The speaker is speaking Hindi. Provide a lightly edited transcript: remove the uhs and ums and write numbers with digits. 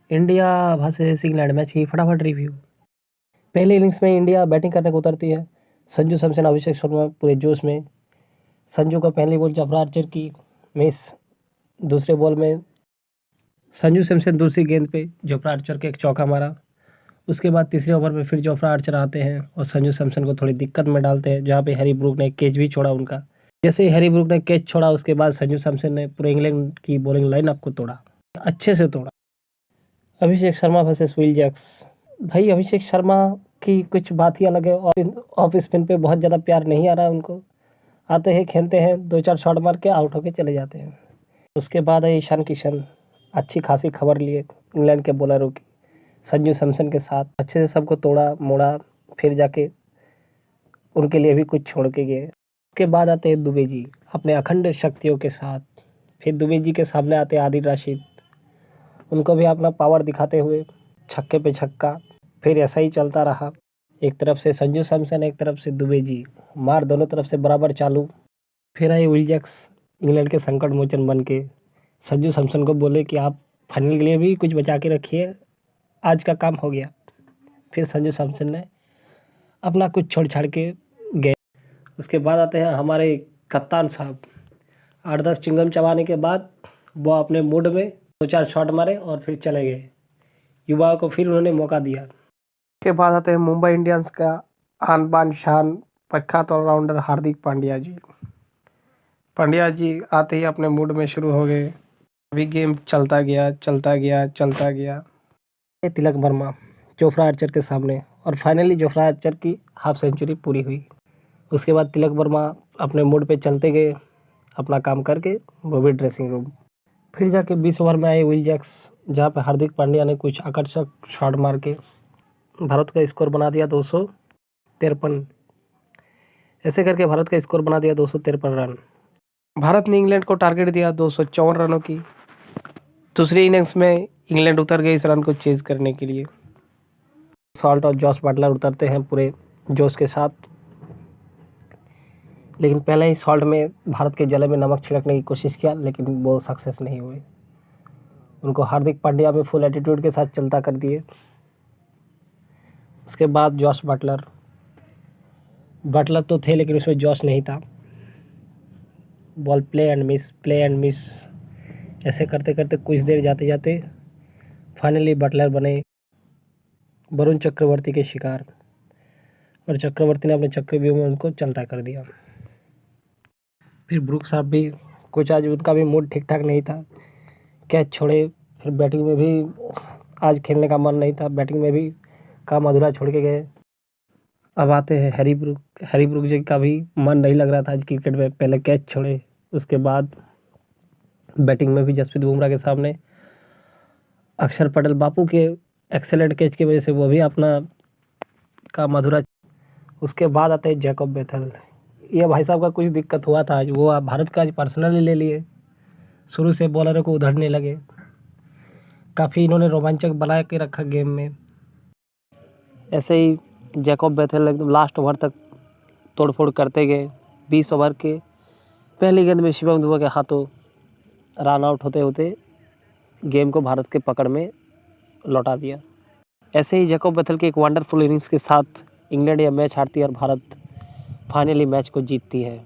इंडिया वर्सेस इंग्लैंड मैच की फटाफट रिव्यू। पहले इनिंग्स में इंडिया बैटिंग करने को उतरती है। संजू सैमसन, अभिषेक शर्मा पूरे जोश में। संजू का पहली बॉल जोफ्रा आर्चर की मिस। दूसरे बॉल में संजू सैमसन दूसरी गेंद पे जोफ्रा आर्चर के एक चौका मारा। उसके बाद तीसरे ओवर में फिर जोफ्रा आर्चर आते हैं और संजू सैमसन को थोड़ी दिक्कत में डालते हैं, जहाँ पे हैरी ब्रूक ने एक कैच भी छोड़ा उनका। जैसे ही हैरी ब्रूक ने कैच छोड़ा उसके बाद संजू सैमसन ने पूरे इंग्लैंड की बॉलिंग लाइनअप को तोड़ा, अच्छे से तोड़ा। Abhishek Sharma versus Will Jacks. भाई अभिषेक शर्मा की कुछ बात ही अलग है और ऑफ स्पिन पे बहुत ज़्यादा प्यार नहीं आ रहा है उनको। आते हैं, खेलते हैं, 2-4 शॉट मार के आउट होके चले जाते हैं। उसके बाद है ईशान किशन, अच्छी खासी खबर लिए इंग्लैंड के बॉलरों की। संजू सैमसन के साथ अच्छे से सबको तोड़ा मोड़ा, फिर जाके उनके लिए भी कुछ छोड़ के गए। उसके बाद आते हैं दुबे जी अपने अखंड शक्तियों के साथ। फिर दुबे जी के सामने आते हैं आदिल रशीद, उनको भी अपना पावर दिखाते हुए छक्के पे छक्का। फिर ऐसा ही चलता रहा, एक तरफ से संजू सैमसन, एक तरफ से दुबे जी, मार दोनों तरफ से बराबर चालू। फिर आए विल जैक्स, इंग्लैंड के संकट मोचन बन के संजू सैमसन को बोले कि आप फाइनल के लिए भी कुछ बचा के रखिए, आज का काम हो गया। फिर संजू सैमसन ने अपना कुछ छोड़ छाड़ के गए। उसके बाद आते हैं हमारे कप्तान साहब। 8-10 चिंगम चबाने के बाद वो अपने मूड में 2-4 शॉट मारे और फिर चले गए। युवाओं को फिर उन्होंने मौका दिया। के बाद आते हैं मुंबई इंडियंस का आन बान शान प्रख्यात ऑलराउंडर हार्दिक पांड्या जी। पांड्या जी आते ही अपने मूड में शुरू हो गए। अभी गेम चलता गया चलता गया चलता गया। तिलक वर्मा जोफ्रा आर्चर के सामने और फाइनली जोफ्रा आर्चर की हाफ सेंचुरी पूरी हुई। उसके बाद तिलक वर्मा अपने मूड पे चलते गए, अपना काम करके वो भी ड्रेसिंग रूम। फिर जाके 20 ओवर में आए विल जैक्स, जहाँ पे हार्दिक पांड्या ने कुछ आकर्षक शॉट मार के भारत का स्कोर बना दिया 253। ऐसे करके भारत का स्कोर बना दिया 253 रन। भारत ने इंग्लैंड को टारगेट दिया 254 रनों की। दूसरी इनिंग्स में इंग्लैंड उतर गई इस रन को चेज करने के लिए। सॉल्ट और जॉस बटलर उतरते हैं पूरे जोश के साथ, लेकिन पहले ही सॉल्ट में भारत के जले में नमक छिड़कने की कोशिश किया, लेकिन वो सक्सेस नहीं हुए। उनको हार्दिक पांड्या में फुल एटीट्यूड के साथ चलता कर दिए। उसके बाद जॉस बटलर तो थे, लेकिन उसमें जॉस नहीं था। बॉल प्ले एंड मिस ऐसे करते करते कुछ देर जाते जाते फाइनली बटलर बने वरुण चक्रवर्ती के शिकार, और चक्रवर्ती ने अपने चक्रव्यूह में उनको चलता कर दिया। फिर ब्रूक साहब भी कुछ, आज उनका भी मूड ठीक ठाक नहीं था, कैच छोड़े। फिर बैटिंग में भी आज खेलने का मन नहीं था, बैटिंग में भी काम अधूरा छोड़ के गए। अब आते हैं हैरी ब्रूक जी का भी मन नहीं लग रहा था आज क्रिकेट में, पहले कैच छोड़े। उसके बाद बैटिंग में भी जसप्रीत बुमराह के सामने अक्षर पटेल बापू के एक्सेलेंट कैच की वजह से वो भी अपना काम अधूरा। उसके बाद आते हैं जैकब बेथल। ये भाई साहब का कुछ दिक्कत हुआ था आज, वो भारत का आज पर्सनली ले लिए। शुरू से बॉलरों को उधड़ने लगे, काफ़ी इन्होंने रोमांचक बना के रखा गेम में। ऐसे ही जैकब बेथल एकदम लास्ट ओवर तक तोड़फोड़ करते गए। 20 ओवर के पहली गेंद में शिवम दुबे के हाथों रन आउट होते होते गेम को भारत के पकड़ में लौटा दिया। ऐसे ही जैकब बेथल के एक वंडरफुल इनिंग्स के साथ इंग्लैंड यह मैच हारती है और भारत फाइनली मैच को जीतती है।